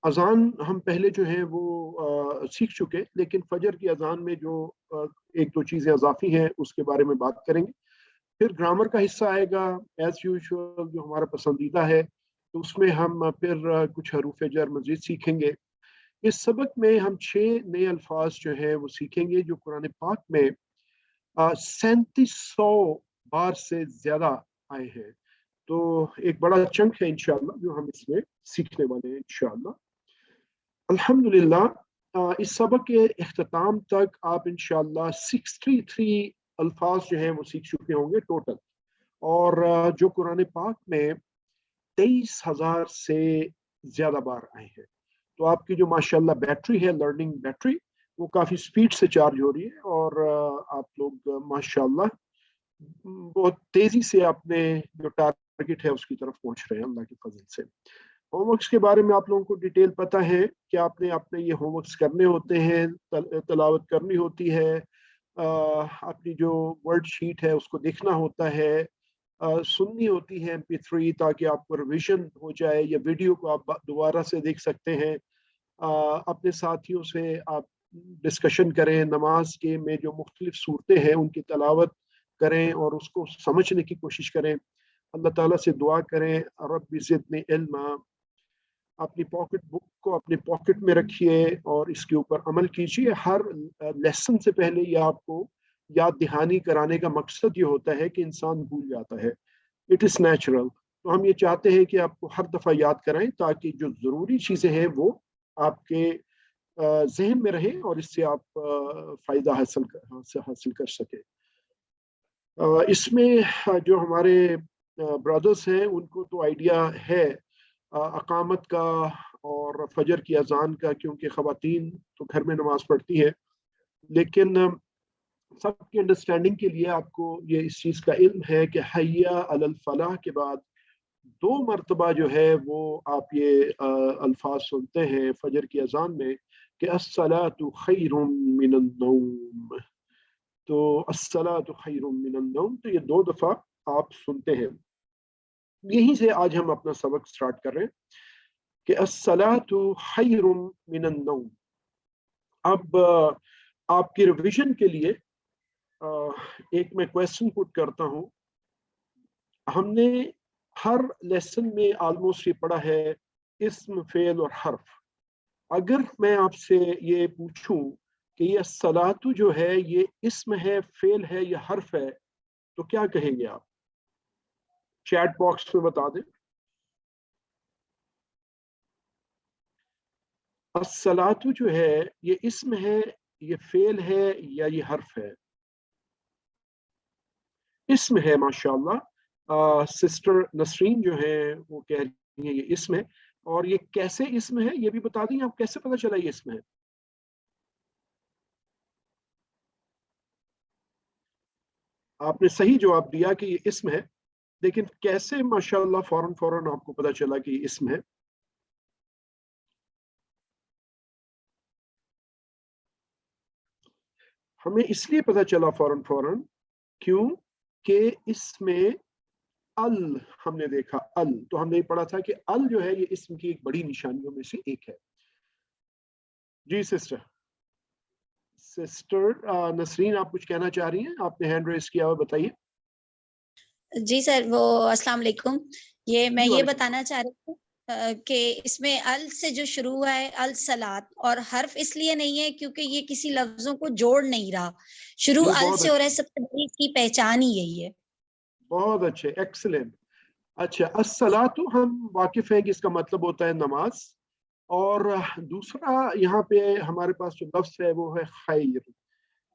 اذان ہم پہلے جو ہیں وہ سیکھ چکے، لیکن فجر کی اذان میں جو ایک دو چیزیں اضافی ہیں اس کے بارے میں بات کریں گے. پھر گرامر کا حصہ آئے گا ایز یوزول جو ہمارا پسندیدہ ہے، تو اس میں ہم پھر کچھ حروف جر مزید سیکھیں گے. اس سبق میں ہم 6 نئے الفاظ جو ہیں وہ سیکھیں گے جو قرآن پاک میں 3700 بار سے زیادہ آئے ہیں. تو ایک بڑا چنک ہے انشاءاللہ جو ہم اس میں سیکھنے والے ہیں انشاءاللہ. الحمدللہ اس سبق کے اختتام تک آپ انشاءاللہ 63 الفاظ جو ہیں وہ سیکھ چکے ہوں گے ٹوٹل، اور جو قرآن پاک میں 23,000 سے زیادہ بار آئے ہیں. تو آپ کی جو ماشاءاللہ بیٹری ہے، لرننگ بیٹری، وہ کافی سپیڈ سے چارج ہو رہی ہے، اور آپ لوگ ماشاءاللہ بہت تیزی سے اپنے جو ٹارگٹ ہے اس کی طرف پہنچ رہے ہیں اللہ کے فضل سے. ہوم ورکس کے بارے میں آپ لوگوں کو ڈیٹیل پتہ ہے کہ آپ نے اپنے یہ ہوم ورکس کرنے ہوتے ہیں، تلاوت کرنی ہوتی ہے، اپنی جو ورڈ شیٹ ہے اس کو دیکھنا ہوتا ہے، سننی ہوتی ہے MP3 تاکہ آپ کو ریویژن ہو جائے، یا ویڈیو کو آپ دوبارہ سے دیکھ سکتے ہیں. اپنے ساتھیوں سے آپ ڈسکشن کریں، نماز کے میں جو مختلف صورتیں ہیں ان کی تلاوت کریں اور اس کو سمجھنے کی کوشش کریں. اللہ تعالیٰ سے دعا کریں رب زدنی علما. اپنی پاکٹ بک کو اپنی پاکٹ میں رکھیے اور اس کے اوپر عمل کیجیے. ہر لیسن سے پہلے یہ آپ کو یاد دہانی کرانے کا مقصد یہ ہوتا ہے کہ انسان بھول جاتا ہے، اٹ از نیچرل. تو ہم یہ چاہتے ہیں کہ آپ کو ہر دفعہ یاد کرائیں تاکہ جو ضروری چیزیں ہیں وہ آپ کے ذہن میں رہیں اور اس سے آپ فائدہ حاصل کر سکیں. اس میں جو ہمارے برادرز ہیں ان کو تو آئیڈیا ہے اقامت کا اور فجر کی اذان کا، کیونکہ خواتین تو گھر میں نماز پڑھتی ہیں، لیکن سب کی انڈرسٹینڈنگ کے لیے آپ کو یہ اس چیز کا علم ہے کہ حی علی الفلاح کے بعد 2 مرتبہ جو ہے وہ آپ یہ الفاظ سنتے ہیں فجر کی اذان میں کہ الصلاۃ خیر من النوم. تو الصلاۃ خیر من النوم، تو یہ 2 دفعہ آپ سنتے ہیں. یہیں سے آج ہم اپنا سبق سٹارٹ کر رہے ہیں کہ الصلاۃ خیر من النوم. اب آپ کی ریویژن کے لیے ایک میں کویسچن پٹ کرتا ہوں. ہم نے ہر لیسن میں آلموسٹ یہ پڑھا ہے اسم، فعل اور حرف. اگر میں آپ سے یہ پوچھوں کہ یہ الصلاۃ جو ہے یہ اسم ہے، فعل ہے یا حرف ہے، تو کیا کہیں گے آپ؟ چیٹ باکس میں بتا دیں. الصلاۃ جو ہے یہ اسم ہے، یہ فعل ہے یا یہ حرف ہے؟ اسم ہے ماشاءاللہ. سسٹر نسرین جو ہے وہ کہہ رہی ہیں یہ اسم ہے. اور یہ کیسے اسم ہے یہ بھی بتا دیں آپ، کیسے پتا چلا یہ اسم ہے؟ آپ نے صحیح جواب دیا کہ یہ اسم ہے، لیکن کیسے ماشاءاللہ فوراً آپ کو پتا چلا کہ یہ اسم ہے؟ ہمیں اس لیے پتا چلا فوراً کیوں کہ اس میں ال ہم نے دیکھا. ال تو ہم نے پڑھا تھا کہ ال جو ہے یہ اسم کی ایک بڑی نشانیوں میں سے ایک ہے. جی سسٹر نسرین آپ کچھ کہنا چاہ رہی ہیں؟ آپ نے ہینڈ ریز کیا ہوا، بتائیے. جی سر، وہ السلام علیکم. میں جی یہ وعلیکم. بتانا چاہ رہی ہوں کہ اس میں ال سے جو شروع ہوا ہے الصلاۃ، اور حرف اس لیے نہیں ہے کیونکہ یہ کسی لفظوں کو جوڑ نہیں رہا، شروع جی ال بہت سے ہو رہا ہے. اچھے، سب سے بڑی اس کی پہچان ہی یہی ہے. بہت اچھے، ایکسلنٹ. اچھا، الصلاۃ ہم واقف ہیں کہ اس کا مطلب ہوتا ہے نماز، اور دوسرا یہاں پہ ہمارے پاس جو لفظ ہے وہ ہے خیر.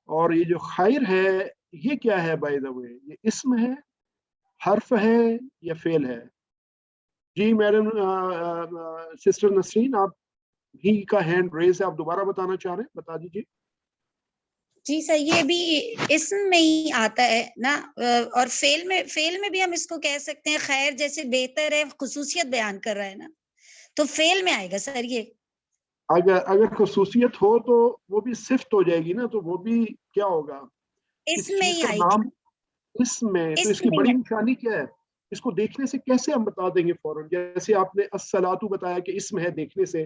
اور یہ جو خیر ہے یہ کیا ہے بائی دا وے؟ یہ اسم ہے، حرف ہے یا فعل ہے؟ جی میڈم سسٹر نسرین، آپ ہی کا ہینڈ ریز ہے، آپ دوبارہ بتانا چاہ رہے ہیں، بتا دیجیے. جی سر، یہ بھی اسم میں ہی آتا ہے نا، اور فعل میں بھی ہم اس کو کہہ سکتے ہیں. خیر جیسے بہتر ہے، خصوصیت بیان کر رہا ہے نا، تو فعل میں آئے گا سر. یہ اگر خصوصیت ہو تو وہ بھی صفت ہو جائے گی نا، تو وہ بھی کیا ہوگا؟ اس کسی میں چیز ہی کا آئے نام گی. اس میں، تو اس اس کی میں بڑی ہی نشانی کیا ہے؟ اس کو دیکھنے سے کیسے ہم بتا دیں گے فوراً؟ جیسے آپ نے الصلاۃ بتایا کہ اسم ہے دیکھنے سے،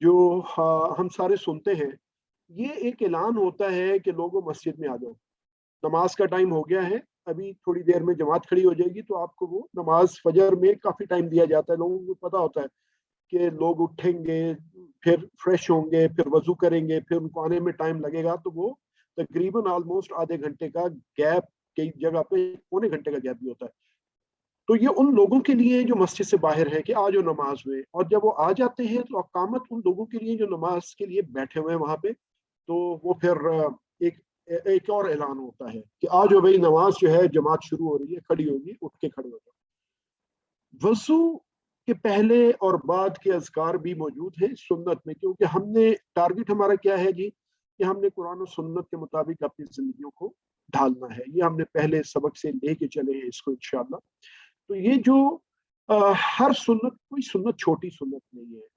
جو ہم سارے سنتے ہیں، یہ ایک اعلان ہوتا ہے کہ لوگوں مسجد میں آ جاؤ، نماز کا ٹائم ہو گیا ہے، ابھی تھوڑی دیر میں جماعت کھڑی ہو جائے گی، تو آپ کو وہ نماز فجر میں کافی ٹائم دیا جاتا ہے، لوگوں کو پتا ہوتا ہے کہ لوگ اٹھیں گے، پھر فریش ہوں گے، پھر وضو کریں گے، پھر ان کو آنے میں ٹائم لگے گا، تو وہ تقریباً آلموسٹ آدھے گھنٹے کا گیپ، کئی جگہ پہ پونے گھنٹے کا گیپ بھی ہوتا ہے. تو یہ ان لوگوں کے لیے جو مسجد سے باہر ہے کہ آ جاؤ نماز میں، اور جب وہ آ جاتے ہیں تو اقامت ان لوگوں کے لیے جو نماز کے لیے بیٹھے ہوئے ہیں وہاں پہ، تو وہ پھر ایک ایک اور اعلان ہوتا ہے کہ آ جاؤ بھائی، نماز جو ہے جماعت شروع ہو رہی ہے، کھڑی ہوگی، اٹھ کے کھڑے ہو جاؤ. وضو کے پہلے اور بعد کے اذکار بھی موجود ہیں سنت میں، کیونکہ ہم نے ٹارگٹ ہمارا کیا ہے جی، کہ ہم نے قرآن و سنت کے مطابق اپنی زندگیوں کو ڈھالنا ہے. یہ ہم نے پہلے سبق سے لے کے چلے ہیں اس کو انشاءاللہ. تو یہ جو ہر سنت، کوئی سنت چھوٹی سنت نہیں ہے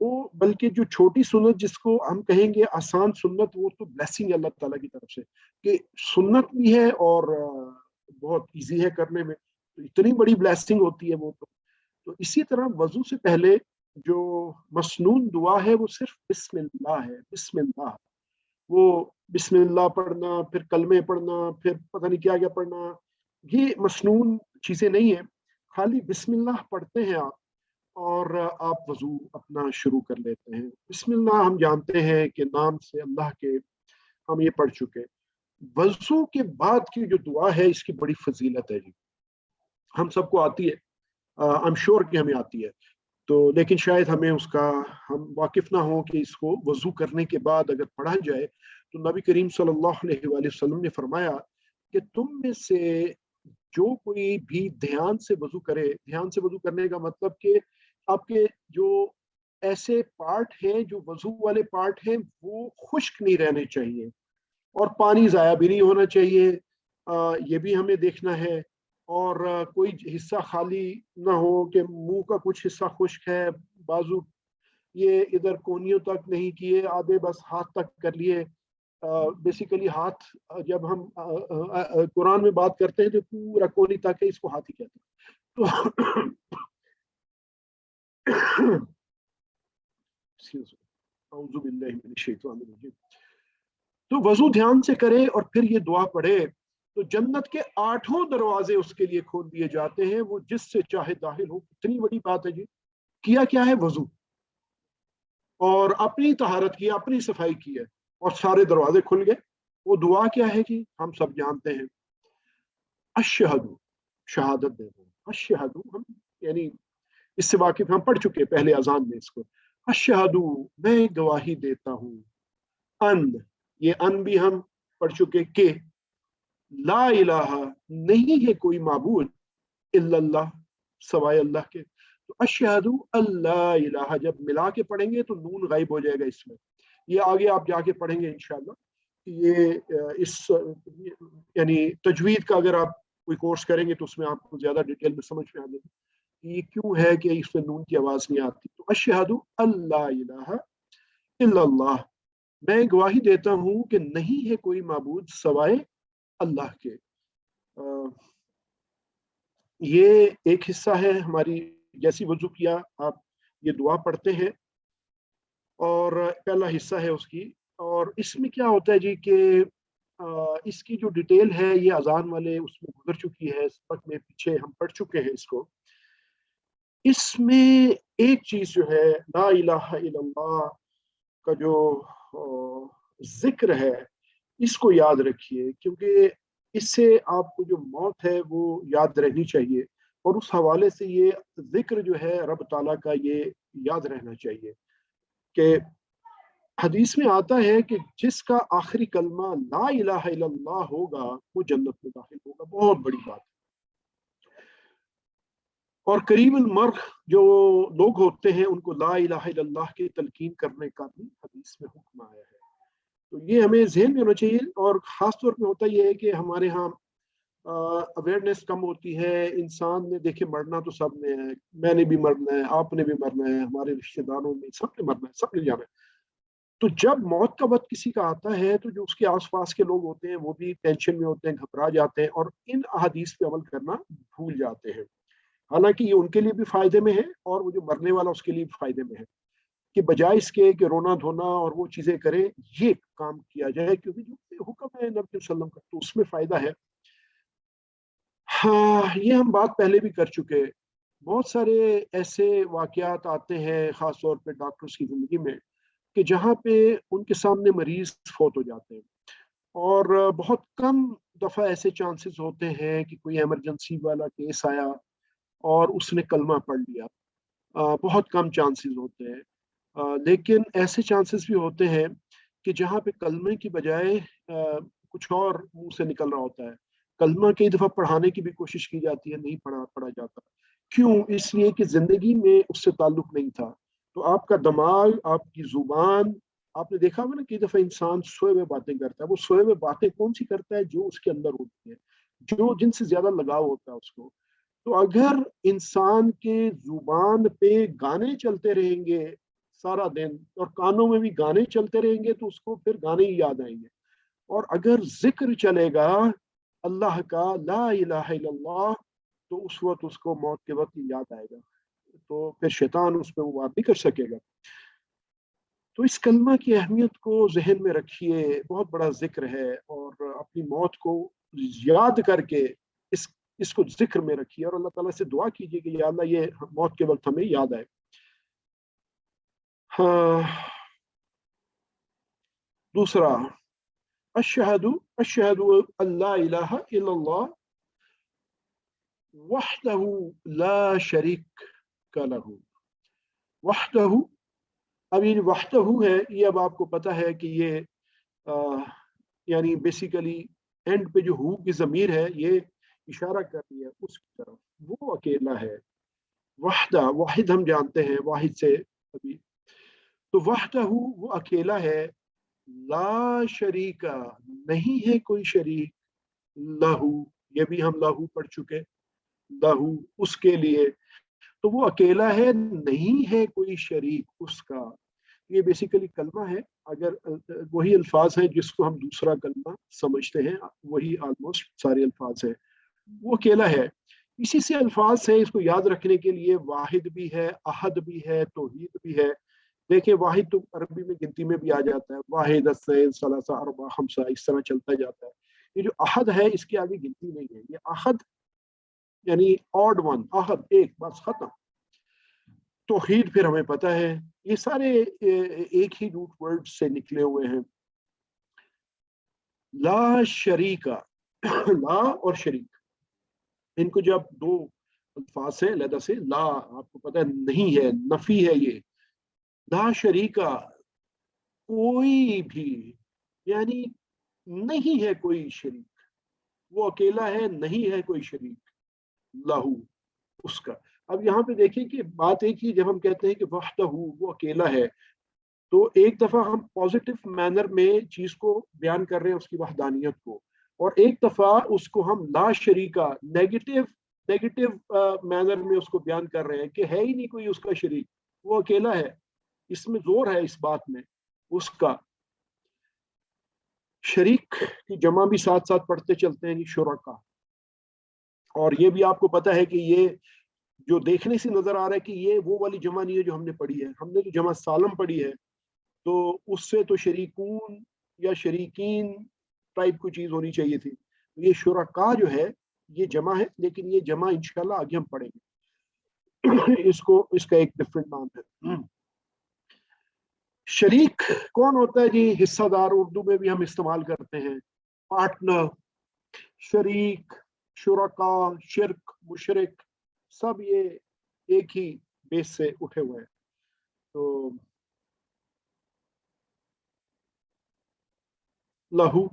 وہ، بلکہ جو چھوٹی سنت جس کو ہم کہیں گے آسان سنت، وہ تو بلیسنگ اللہ تعالیٰ کی طرف سے کہ سنت بھی ہے اور بہت ایزی ہے کرنے میں، تو اتنی بڑی بلیسنگ ہوتی ہے وہ. تو اسی طرح وضو سے پہلے جو مسنون دعا ہے وہ صرف بسم اللہ ہے. بسم اللہ، وہ بسم اللہ پڑھنا، پھر کلمے پڑھنا، پھر پتہ نہیں کیا کیا پڑھنا، یہ مسنون چیزیں نہیں ہیں. خالی بسم اللہ پڑھتے ہیں آپ، اور آپ وضو اپنا شروع کر لیتے ہیں. بسم اللہ ہم جانتے ہیں کہ نام سے اللہ کے، ہم یہ پڑھ چکے. وضو کے بعد کی جو دعا ہے اس کی بڑی فضیلت ہے جی، ہم سب کو آتی ہے، I'm sure کہ ہمیں آتی ہے، تو لیکن شاید ہمیں اس کا ہم واقف نہ ہوں کہ اس کو وضو کرنے کے بعد اگر پڑھا جائے. تو نبی کریم صلی اللہ علیہ وآلہ وسلم نے فرمایا کہ تم میں سے جو کوئی بھی دھیان سے وضو کرے، دھیان سے وضو کرنے کا مطلب کہ آپ کے جو ایسے پارٹ ہیں جو وضو والے پارٹ ہیں وہ خشک نہیں رہنے چاہیے، اور پانی ضائع بھی نہیں ہونا چاہیے، یہ بھی ہمیں دیکھنا ہے. اور کوئی حصہ خالی نہ ہو کہ منہ کا کچھ حصہ خشک ہے، بازو یہ ادھر کونیوں تک نہیں کیے، آدھے بس ہاتھ تک کر لیے. بیسیکلی ہاتھ، جب ہم قرآن میں بات کرتے ہیں تو پورا کونی تک ہے، اس کو ہاتھ ہی کہتے ہیں. اعوذ باللہ من الشیطان الرجیم. تو وضو دھیان سے کرے اور پھر یہ دعا پڑھے تو جنت کے 8 دروازے اس کے لیے کھول دیے جاتے ہیں، وہ جس سے چاہے داخل ہو. اتنی بڑی بات ہے جی. کیا ہے وضو، اور اپنی طہارت کی، اپنی صفائی کی ہے، اور سارے دروازے کھل گئے. وہ دعا کیا ہے جی، ہم سب جانتے ہیں. اشہدو، شہادت دے دو. اشہدو، ہم یعنی اس سے واقف، ہم پڑھ چکے پہلے اذان میں اس کو. اشہدو، میں گواہی دیتا ہوں. ان، یہ ان بھی ہم پڑھ چکے کہ لا الہ، نہیں ہے کوئی معبود، الا اللہ، سوائے اللہ کے. تو اشہدو اللہ الہ جب ملا کے پڑھیں گے تو نون غائب ہو جائے گا اس میں. یہ آگے آپ جا کے پڑھیں گے انشاءاللہ. یہ اس یعنی تجوید کا اگر آپ کوئی کورس کریں گے تو اس میں آپ کو زیادہ ڈیٹیل میں سمجھ میں آ جائے گی یہ کیوں ہے کہ اس میں نون کی آواز نہیں آتی. تو اشہدو اللہ الہ الا اللہ، میں گواہی دیتا ہوں کہ نہیں ہے کوئی معبود سوائے اللہ کے. یہ ایک حصہ ہے ہماری، جیسی وضو کیا آپ یہ دعا پڑھتے ہیں، اور پہلا حصہ ہے اس کی. اور اس میں کیا ہوتا ہے جی کہ اس کی جو ڈیٹیل ہے یہ اذان والے اس میں گزر چکی ہے، سبق میں پیچھے ہم پڑھ چکے ہیں اس کو. اس میں ایک چیز جو ہے لا الہ الا اللہ کا جو ذکر ہے، اس کو یاد رکھیے، کیونکہ اس سے آپ کو جو موت ہے وہ یاد رہنی چاہیے، اور اس حوالے سے یہ ذکر جو ہے رب تعالیٰ کا یہ یاد رہنا چاہیے. کہ حدیث میں آتا ہے کہ جس کا آخری کلمہ لا الہ الا اللہ ہوگا وہ جنت میں داخل ہوگا. بہت بڑی بات. اور قریب المرء جو لوگ ہوتے ہیں ان کو لا الہ الا اللہ کی تلقین کرنے کا بھی حدیث میں حکم آیا ہے. تو یہ ہمیں ذہن میں ہونا چاہیے. اور خاص طور پہ ہوتا یہ ہے کہ ہمارے ہاں اویئرنیس کم ہوتی ہے. انسان نے دیکھے مرنا تو سب نے ہے، میں نے بھی مرنا ہے، آپ نے بھی مرنا ہے، ہمارے رشتے داروں میں سب نے مرنا ہے، سب نے جانا ہے. تو جب موت کا وقت کسی کا آتا ہے تو جو اس کے آس پاس کے لوگ ہوتے ہیں وہ بھی ٹینشن میں ہوتے ہیں، گھبرا جاتے ہیں، اور ان احادیث پہ عمل کرنا بھول جاتے ہیں. حالانکہ یہ ان کے لیے بھی فائدے میں ہے اور وہ جو مرنے والا اس کے لیے بھی فائدے میں ہے. کہ بجائے اس کے کہ رونا دھونا اور وہ چیزیں کریں یہ کام کیا جائے، کیونکہ جو حکم ہے نبی صلی اللہ علیہ وسلم کا تو اس میں فائدہ ہے۔ ہاں یہ ہم بات پہلے بھی کر چکے، بہت سارے ایسے واقعات آتے ہیں خاص طور پہ ڈاکٹرز کی زندگی میں کہ جہاں پہ ان کے سامنے مریض فوت ہو جاتے ہیں، اور بہت کم دفعہ ایسے چانسز ہوتے ہیں کہ کوئی ایمرجنسی والا کیس آیا اور اس نے کلمہ پڑھ لیا، بہت کم چانسز ہوتے ہیں، لیکن ایسے چانسز بھی ہوتے ہیں کہ جہاں پہ کلمے کی بجائے کچھ اور منہ سے نکل رہا ہوتا ہے، کلمہ کئی دفعہ پڑھانے کی بھی کوشش کی جاتی ہے، نہیں پڑھا جاتا، کیوں؟ اس لیے کہ زندگی میں اس سے تعلق نہیں تھا۔ تو آپ کا دماغ، آپ کی زبان، آپ نے دیکھا ہوگا نا کئی دفعہ انسان سوئے ہوئے باتیں کرتا ہے، وہ سوئے ہوئے باتیں کون سی کرتا ہے؟ جو اس کے اندر ہوتی ہے، جو جن سے زیادہ لگاؤ ہوتا ہے اس کو۔ تو اگر انسان کے زبان پہ گانے چلتے رہیں گے سارا دن اور کانوں میں بھی گانے چلتے رہیں گے تو اس کو پھر گانے ہی یاد آئیں گے، اور اگر ذکر چلے گا اللہ کا، لا الہ الا اللہ، تو اس وقت اس کو موت کے وقت یاد آئے گا، تو پھر شیطان اس پہ وار نہیں کر سکے گا۔ تو اس کلمہ کی اہمیت کو ذہن میں رکھیے، بہت بڑا ذکر ہے، اور اپنی موت کو یاد کر کے اس کو ذکر میں رکھیے، اور اللہ تعالیٰ سے دعا کیجیے کہ یا اللہ یہ موت کے وقت ہمیں یاد آئے۔ ہاں دوسرا، اشہد اللہ الہ الا اللہ وحدہ لا شریک لہ۔ وحدہ، اب یہ وحدہ ہے، یہ اب آپ کو پتا ہے کہ یہ یعنی بیسیکلی اینڈ پہ جو ہو کی ضمیر ہے یہ اشارہ کر رہی ہے اس کی طرف، وہ اکیلا ہے۔ وحدہ، واحد ہم جانتے ہیں واحد سے ابھی، تو وحدہ وہ اکیلا ہے، لا شریک، نہیں ہے کوئی شریک، لہو، یہ بھی ہم لہو پڑھ چکے، لہو اس کے لیے، تو وہ اکیلا ہے، نہیں ہے کوئی شریک اس کا۔ یہ بیسیکلی کلمہ ہے، اگر وہی الفاظ ہیں جس کو ہم دوسرا کلمہ سمجھتے ہیں، وہی آلموسٹ سارے الفاظ ہیں، وہ اکیلا ہے۔ اسی سے الفاظ ہیں اس کو یاد رکھنے کے لیے، واحد بھی ہے، احد بھی ہے، توحید بھی ہے۔ دیکھیں واحد تو عربی میں گنتی میں بھی آ جاتا ہے، واحد، اثنین، ثلاثہ، اربعہ، خمسہ، اس طرح چلتا جاتا ہے۔ یہ جو احد ہے اس کی آگے گنتی نہیں ہے، یہ احد یعنی آڈ ون، احد ایک، بس ختم۔ توحید پھر ہمیں پتہ ہے یہ سارے ایک ہی روٹ ورڈ سے نکلے ہوئے ہیں، لا شریک، لا اور شریک، ان کو جب دو الفاظ سے علیحدہ سے، لا آپ کو پتہ ہے نہیں ہے، نفی ہے، یہ لا شریکا، کوئی بھی، یعنی نہیں ہے کوئی شریک، وہ اکیلا ہے، نہیں ہے کوئی شریک، لہو اس کا۔ اب یہاں پہ دیکھیں کہ بات ایک ہی، جب ہم کہتے ہیں کہ وحدہ وہ اکیلا ہے، تو ایک دفعہ ہم پازیٹیو مینر میں چیز کو بیان کر رہے ہیں اس کی وحدانیت کو، اور ایک دفعہ اس کو ہم لا شریکا نیگیٹو مینر میں اس کو بیان کر رہے ہیں کہ ہے ہی نہیں کوئی اس کا شریک، وہ اکیلا ہے۔ اس میں زور ہے اس بات میں اس کا۔ شریک کی جمع بھی ساتھ ساتھ پڑھتے چلتے ہیں، شرکا، اور یہ بھی آپ کو پتا ہے کہ یہ جو دیکھنے سے نظر آ رہا ہے کہ یہ وہ والی جمع نہیں ہے جو ہم نے پڑھی ہے، ہم نے جو جمع سالم پڑھی ہے، تو اس سے تو شریکون یا شریکین ٹائپ کی چیز ہونی چاہیے تھی، یہ شرکا جو ہے یہ جمع ہے، لیکن یہ جمع انشاءاللہ آگے ہم پڑھیں گے، اس کا ایک ڈفرنٹ نام ہے۔ شریک کون ہوتا ہے جی؟ حصہ دار اردو میں بھی ہم استعمال کرتے ہیں، پارٹنر، شریک، شرکا، شرک، مشرک، سب یہ ایک ہی بیس سے اٹھے ہوئے ہیں۔ تو لہو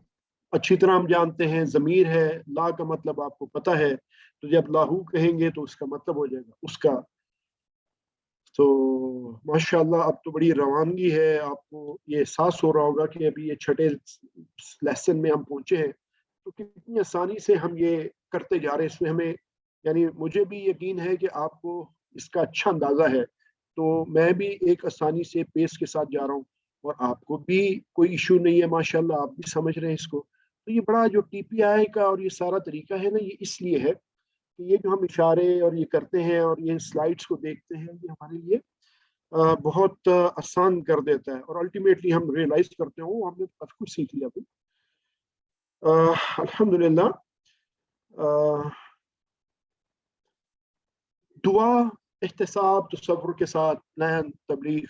اچھی طرح ہم جانتے ہیں ضمیر ہے، لا کا مطلب آپ کو پتا ہے، تو جب لاہو کہیں گے تو اس کا مطلب ہو جائے گا اس کا۔ تو ماشاءاللہ اب تو بڑی روانگی ہے، آپ کو یہ احساس ہو رہا ہوگا کہ ابھی یہ چھٹے لیسن میں ہم پہنچے ہیں، تو کتنی آسانی سے ہم یہ کرتے جا رہے ہیں، اس میں ہمیں یعنی مجھے بھی یقین ہے کہ آپ کو اس کا اچھا اندازہ ہے، تو میں بھی ایک آسانی سے پیس کے ساتھ جا رہا ہوں، اور آپ کو بھی کوئی ایشو نہیں ہے، ماشاءاللہ آپ بھی سمجھ رہے ہیں اس کو۔ تو یہ بڑا جو ٹی پی آئی کا اور یہ سارا طریقہ ہے نا، یہ اس لیے ہے کہ یہ جو ہم اشارے اور یہ کرتے ہیں اور یہ سلائڈز کو دیکھتے ہیں، یہ ہمارے لیے بہت آسان کر دیتا ہے، اور الٹیمیٹلی ہم ریئلائز کرتے ہیں وہ ہم نے کافی کچھ سیکھ لیا ابھی. الحمدللہ. دعا، احتساب، تصور کے ساتھ پلان، تبلیغ،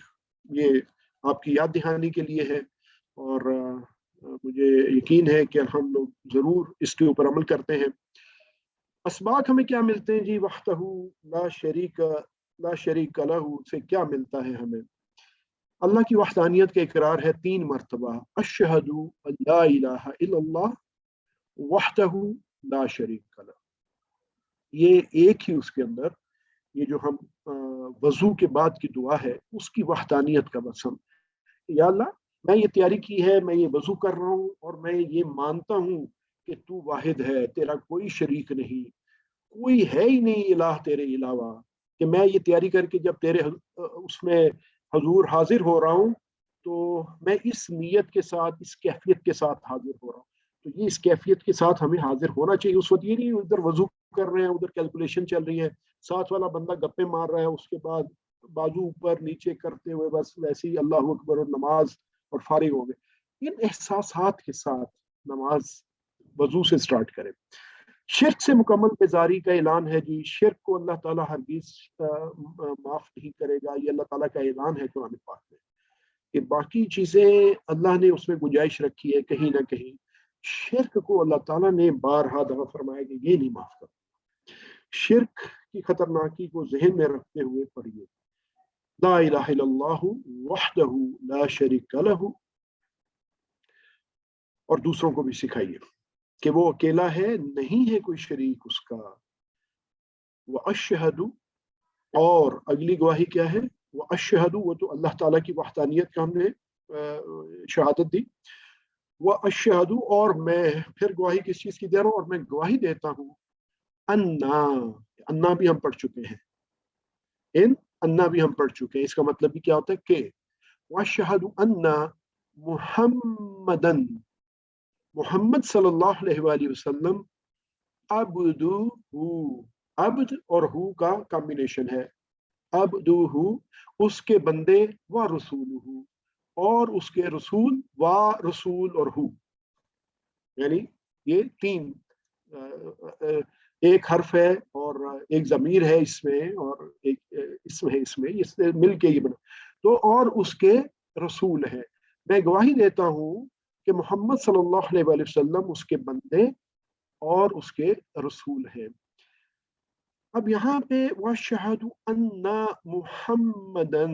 یہ آپ کی یاد دہانی کے لیے ہے، اور مجھے یقین ہے کہ ہم لوگ ضرور اس کے اوپر عمل کرتے ہیں. اسباق ہمیں کیا ملتے ہیں جی؟ وحدہ لا شریک لہ سے کیا ملتا ہے ہمیں؟ اللہ کی وحدانیت کا اقرار ہے 3 مرتبہ، اشہد ان لا الہ الا اللہ وحدہ لا شریک لہ. یہ ایک ہی اس کے اندر یہ جو ہم وضو کے بعد کی دعا ہے اس کی وحدانیت کا قسم. یا اللہ میں یہ تیاری کی ہے، میں یہ وضو کر رہا ہوں اور میں یہ مانتا ہوں کہ تو واحد ہے، تیرا کوئی شریک نہیں، کوئی ہے ہی نہیں الہ تیرے علاوہ، کہ میں یہ تیاری کر کے جب تیرے اس میں حضور حاضر ہو رہا ہوں تو میں اس نیت کے ساتھ، اس کیفیت کے ساتھ حاضر ہو رہا ہوں. تو یہ اس کیفیت کے ساتھ ہمیں حاضر ہونا چاہیے. اس وقت یہ نہیں ادھر وضو کر رہے ہیں، ادھر کیلکولیشن چل رہی ہے، ساتھ والا بندہ گپے مار رہا ہے، اس کے بعد بازو اوپر نیچے کرتے ہوئے بس ویسے ہی اللہ اکبر اور نماز اور فارغ ہو گئے. ان احساسات کے ساتھ نماز وضو سے سٹارٹ کرے. شرک سے مکمل بیزاری کا اعلان ہے جی. شرک کو اللہ تعالیٰ ہرگز معاف نہیں کرے گا، یہ اللہ تعالیٰ کا اعلان ہے قرآن پاک میں کہ باقی چیزیں اللہ نے اس میں گنجائش رکھی ہے کہیں نہ کہیں. شرک کو اللہ تعالیٰ نے بارہا دفعہ فرمایا کہ یہ نہیں معاف کرتا. شرک کی خطرناکی کو ذہن میں رکھتے ہوئے پڑھیے لا الہ الا اللہ وحدہ لا شریک لہ، اور دوسروں کو بھی سکھائیے کہ وہ اکیلا ہے، نہیں ہے کوئی شریک اس کا. وَأَشْهَدُ، اور اگلی گواہی کیا ہے؟ وَأَشْهَدُ، وہ تو اللہ تعالیٰ کی وحدانیت کا ہم نے شہادت دی. وَأَشْهَدُ، اور میں پھر گواہی کس چیز کی دے رہا ہوں؟ اور میں گواہی دیتا ہوں انا بھی ہم پڑھ چکے ہیں، انا بھی ہم پڑھ چکے ہیں. اس کا مطلب بھی کیا ہوتا ہے کہ وَأَشْهَدُ أَنَّ مُحَمَّدًا، محمد صلی اللہ علیہ وآلہ وسلم عبدہ، عبد اور ہو کا کمبینیشن ہے، عبدہ اس کے بندے، و رسولہ اور اس کے رسول، و رسول اور ہو، یعنی یہ 3 ایک حرف ہے اور ایک ضمیر ہے اس میں اور ایک اسم ہے اس میں، اس سے مل کے یہ بنا تو، اور اس کے رسول ہے. میں گواہی دیتا ہوں کہ محمد صلی اللہ علیہ وآلہ وسلم اس کے بندے اور اس کے رسول ہیں. اب یہاں پہ وَأَشْهَدُ أَنَّ مُحَمَّدًا،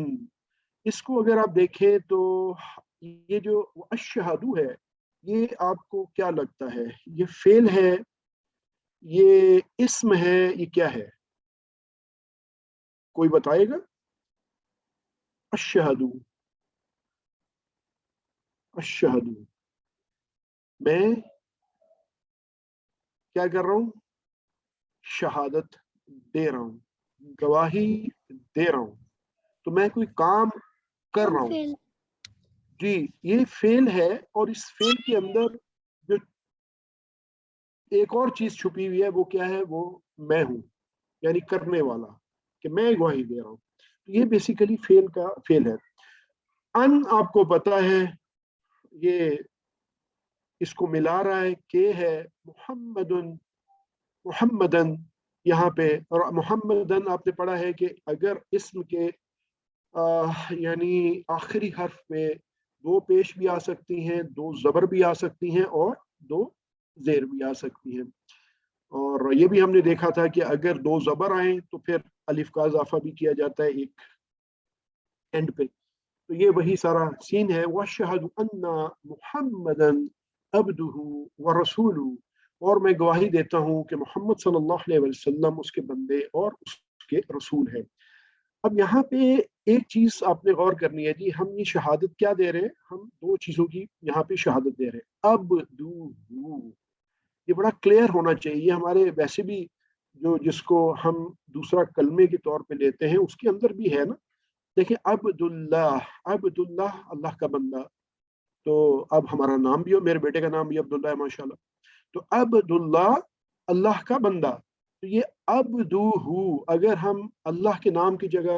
اس کو اگر آپ دیکھیں تو یہ جو اشہدو ہے یہ آپ کو کیا لگتا ہے؟ یہ فعل ہے، یہ اسم ہے، یہ کیا ہے؟ کوئی بتائے گا؟ اشہدو، اشہدو، میں کیا کر رہا ہوں؟ شہادت دے رہا ہوں، گواہی دے رہا ہوں. تو میں کوئی کام کر رہا ہوں جی، یہ فعل ہے، اور اس فعل کے اندر جو ایک اور چیز چھپی ہوئی ہے وہ کیا ہے؟ وہ میں ہوں، یعنی کرنے والا، کہ میں گواہی دے رہا ہوں. تو یہ بیسیکلی فعل کا فعل ہے. ان آپ کو پتا ہے یہ اس کو ملا رہا ہے کہ ہے محمدن یہاں پہ، اور محمدن آپ نے پڑھا ہے کہ اگر اسم کے یعنی آخری حرف پہ 2 پیش بھی آ سکتی ہیں، 2 زبر بھی آ سکتی ہیں اور 2 زیر بھی آ سکتی ہیں. اور یہ بھی ہم نے دیکھا تھا کہ اگر 2 زبر آئیں تو پھر الف کا اضافہ بھی کیا جاتا ہے ایک اینڈ پہ. تو یہ وہی سارا سین ہے. وَأَشْهَدُ أَنَّ مُحَمَّدًا عَبْدُهُ وَرَسُولُهُ، اور میں گواہی دیتا ہوں کہ محمد صلی اللہ علیہ وسلم اس کے بندے اور اس کے رسول ہیں. اب یہاں پہ ایک چیز آپ نے غور کرنی ہے جی، ہم یہ شہادت کیا دے رہے ہیں؟ ہم 2 چیزوں کی یہاں پہ شہادت دے رہے ہیں. عبدہ، یہ بڑا کلیئر ہونا چاہیے. یہ ہمارے ویسے بھی جس کو ہم دوسرا کلمے کے طور پہ لیتے ہیں اس کے اندر بھی ہے نا. دیکھیں عبداللہ، عبداللہ اللہ کا بندہ. تو اب ہمارا نام بھی ہو، میرے بیٹے کا نام بھی عبداللہ ہے ماشاءاللہ. تو عبداللہ اللہ کا بندہ. تو یہ عبدہ، اگر ہم اللہ کے نام کی جگہ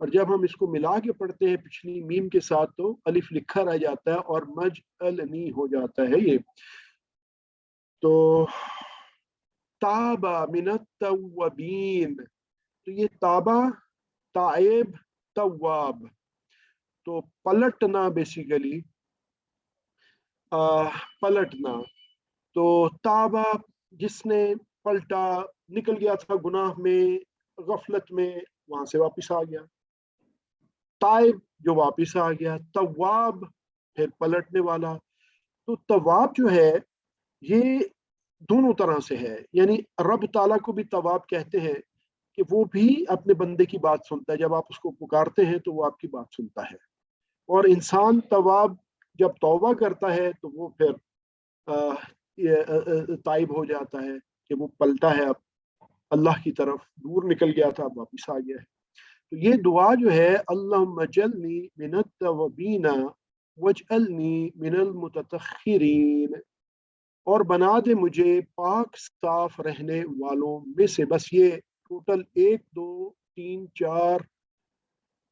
اور جب ہم اس کو ملا کے پڑھتے ہیں پچھلی میم کے ساتھ تو الف لکھا رہ جاتا ہے اور مجعلنی ہو جاتا ہے یہ. تو تابا من التوابین، تو یہ تابا تائب تواب، تو پلٹنا بیسیکلی پلٹنا. تو تابا جس نے پلٹا، نکل گیا تھا گناہ میں غفلت میں، وہاں سے واپس آ گیا. تائب جو واپس آ گیا، تواب پھر پلٹنے والا. تو تواب جو ہے یہ دونوں طرح سے ہے، یعنی رب تعالیٰ کو بھی تواب کہتے ہیں کہ وہ بھی اپنے بندے کی بات سنتا ہے، جب آپ اس کو پکارتے ہیں تو وہ آپ کی بات سنتا ہے. اور انسان تواب جب توبہ کرتا ہے تو وہ پھر تائب ہو جاتا ہے کہ وہ پلٹا ہے، اب اللہ کی طرف دور نکل گیا تھا، اب واپس آ گیا ہے. تو یہ دعا جو ہے اللہم اجعلنی من التوابین واجعلنی من المتطہرین، اور بنا دے مجھے پاک صاف رہنے والوں میں سے. بس یہ ٹوٹل 1 2 3 4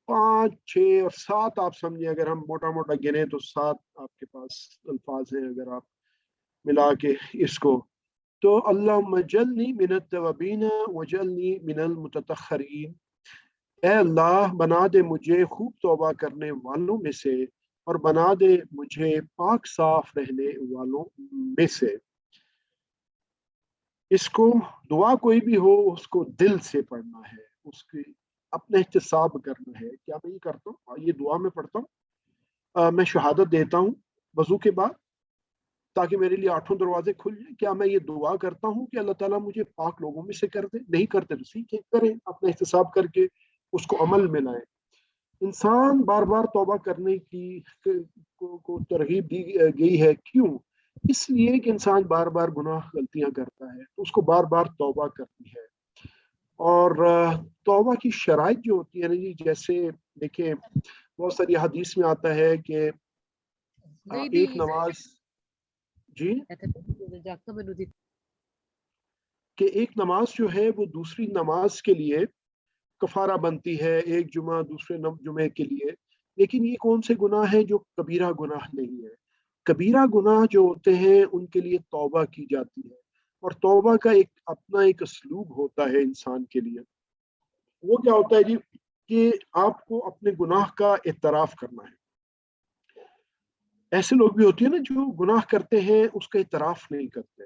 5 6 اور 7 آپ سمجھیں، اگر ہم موٹا موٹا گنے تو 7 آپ کے پاس الفاظ ہیں اگر آپ ملا کے اس کو. تو اللہم اجعلنی من التوابین واجعلنی من المتطہرین، اے اللہ بنا دے مجھے خوب توبہ کرنے والوں میں سے اور بنا دے مجھے پاک صاف رہنے والوں میں سے. اس کو دعا کوئی بھی ہو اس کو دل سے پڑھنا ہے، اس کی اپنے احتساب کرنا ہے. کیا میں یہ کرتا ہوں، یہ دعا میں پڑھتا ہوں، میں شہادت دیتا ہوں وضو کے بعد تاکہ میرے لیے 8 دروازے کھل جائیں. کیا میں یہ دعا کرتا ہوں کہ اللہ تعالیٰ مجھے پاک لوگوں میں سے کر دے؟ نہیں کرتے تو سیکھیں، کریں، اپنا احتساب کر کے اس کو عمل میں لائیں. انسان بار بار توبہ کرنے کی کو ترغیب دی گئی ہے. کیوں؟ اس لیے کہ انسان بار بار گناہ غلطیاں کرتا ہے تو اس کو بار بار توبہ کرنی ہے. اور توبہ کی شرائط جو ہوتی ہے نا جی، جیسے دیکھیں بہت ساری حدیث میں آتا ہے کہ ایک نماز جی کہ ایک نماز جو ہے وہ دوسری نماز کے لیے کفارہ بنتی ہے، ایک جمعہ دوسرے جمعے کے لیے. لیکن یہ کون سے گناہ ہیں جو کبیرہ گناہ نہیں ہے؟ کبیرہ گناہ جو ہوتے ہیں ان کے لیے توبہ کی جاتی ہے، اور توبہ کا ایک اپنا ایک اسلوب ہوتا ہے انسان کے لیے. وہ کیا ہوتا ہے جی کہ آپ کو اپنے گناہ کا اعتراف کرنا ہے. ایسے لوگ بھی ہوتے ہیں نا جو گناہ کرتے ہیں اس کا اعتراف نہیں کرتے.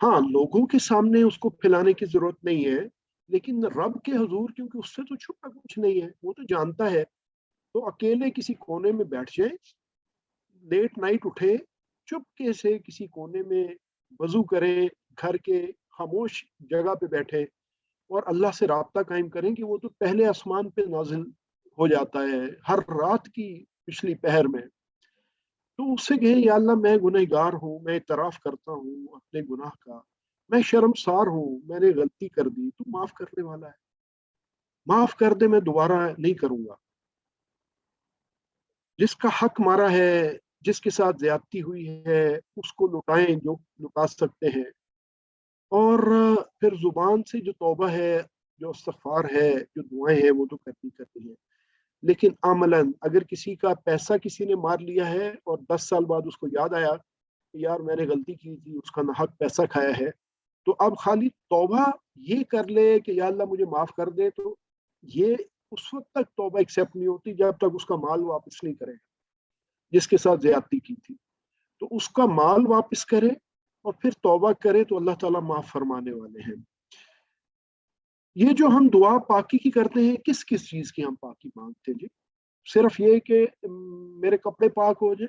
ہاں لوگوں کے سامنے اس کو پھیلانے کی ضرورت نہیں ہے، لیکن رب کے حضور کیونکہ اس سے تو چھپا کچھ نہیں ہے، وہ تو جانتا ہے. تو اکیلے کسی کونے میں بیٹھ جائیں، لیٹ نائٹ اٹھے، چپکے سے کسی کونے میں وضو کریں، گھر کے خاموش جگہ پہ بیٹھے اور اللہ سے رابطہ قائم کریں کہ وہ تو پہلے آسمان پہ نازل ہو جاتا ہے ہر رات کی پچھلی پہر میں. تو اس سے کہیں یا اللہ میں گنہگار ہوں، میں اعتراف کرتا ہوں اپنے گناہ کا، میں شرمسار ہوں، میں نے غلطی کر دی، تو معاف کرنے والا ہے، معاف کر دے، میں دوبارہ نہیں کروں گا. جس کا حق مارا ہے، جس کے ساتھ زیادتی ہوئی ہے اس کو لٹائیں جو لٹا سکتے ہیں. اور پھر زبان سے جو توبہ ہے، جو استغفار ہے، جو دعائیں ہیں وہ تو کرنی ہے. لیکن عملاً اگر کسی کا پیسہ کسی نے مار لیا ہے اور 10 سال بعد اس کو یاد آیا کہ یار میں نے غلطی کی تھی، اس کا ناحق پیسہ کھایا ہے، تو اب خالی توبہ یہ کر لے کہ یا اللہ مجھے معاف کر دے، تو یہ اس وقت تک توبہ ایکسیپٹ نہیں ہوتی جب تک اس کا مال واپس نہیں کرے جس کے ساتھ زیادتی کی تھی. تو اس کا مال واپس کرے اور پھر توبہ کرے تو اللہ تعالیٰ معاف فرمانے والے ہیں. یہ جو ہم دعا پاکی کی کرتے ہیں، کس کس چیز کی ہم پاکی مانگتے ہیں جی؟ صرف یہ کہ میرے کپڑے پاک ہو جائے؟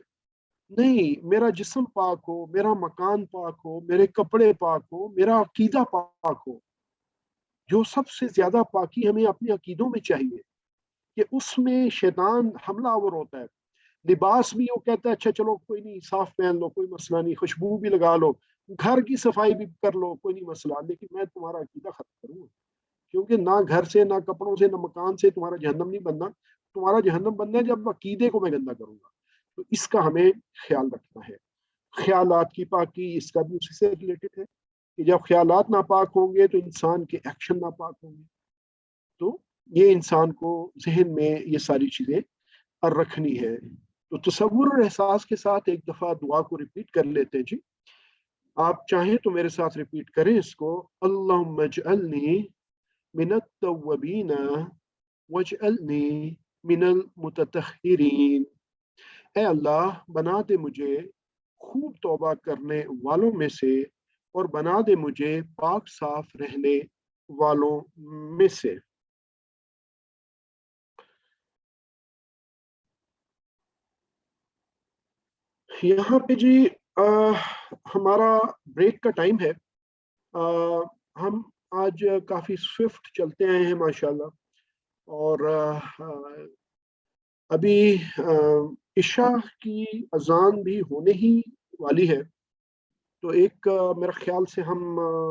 نہیں، میرا جسم پاک ہو، میرا مکان پاک ہو، میرے کپڑے پاک ہو، میرا عقیدہ پاک ہو. جو سب سے زیادہ پاکی ہمیں اپنے عقیدوں میں چاہیے کہ اس میں شیطان حملہ آور ہوتا ہے. لباس بھی وہ کہتا ہے اچھا چلو کوئی نہیں، صاف پہن لو، کوئی مسئلہ نہیں، خوشبو بھی لگا لو، گھر کی صفائی بھی کر لو، کوئی نہیں مسئلہ، لیکن میں تمہارا عقیدہ ختم کروں گا. کیونکہ نہ گھر سے، نہ کپڑوں سے، نہ مکان سے تمہارا جہنم نہیں بننا. تمہارا جہنم بننا ہے جب عقیدے کو میں گندا کروں گا. تو اس کا ہمیں خیال رکھنا ہے. خیالات کی پاکی اس کا بھی اسی سے ریلیٹڈ ہے کہ جب خیالات ناپاک ہوں گے تو انسان کے ایکشن ناپاک ہوں گے. تو یہ انسان کو ذہن میں یہ ساری چیزیں رکھنی ہے. تو تصور اور احساس کے ساتھ ایک دفعہ دعا کو ریپیٹ کر لیتے ہیں جی. آپ چاہیں تو میرے ساتھ ریپیٹ کریں اس کو. اللہم اجعلنی من التوابین واجعلنی من المتطہرین. اے اللہ بنا دے مجھے خوب توبہ کرنے والوں میں سے اور بنا دے مجھے پاک صاف رہنے والوں میں سے. یہاں پہ جی ہمارا بریک کا ٹائم ہے. ہم آج کافی سوئفٹ چلتے آئے ہیں ماشاءاللہ. اور ابھی عشاء کی اذان بھی ہونے ہی والی ہے. تو ایک میرا خیال سے ہم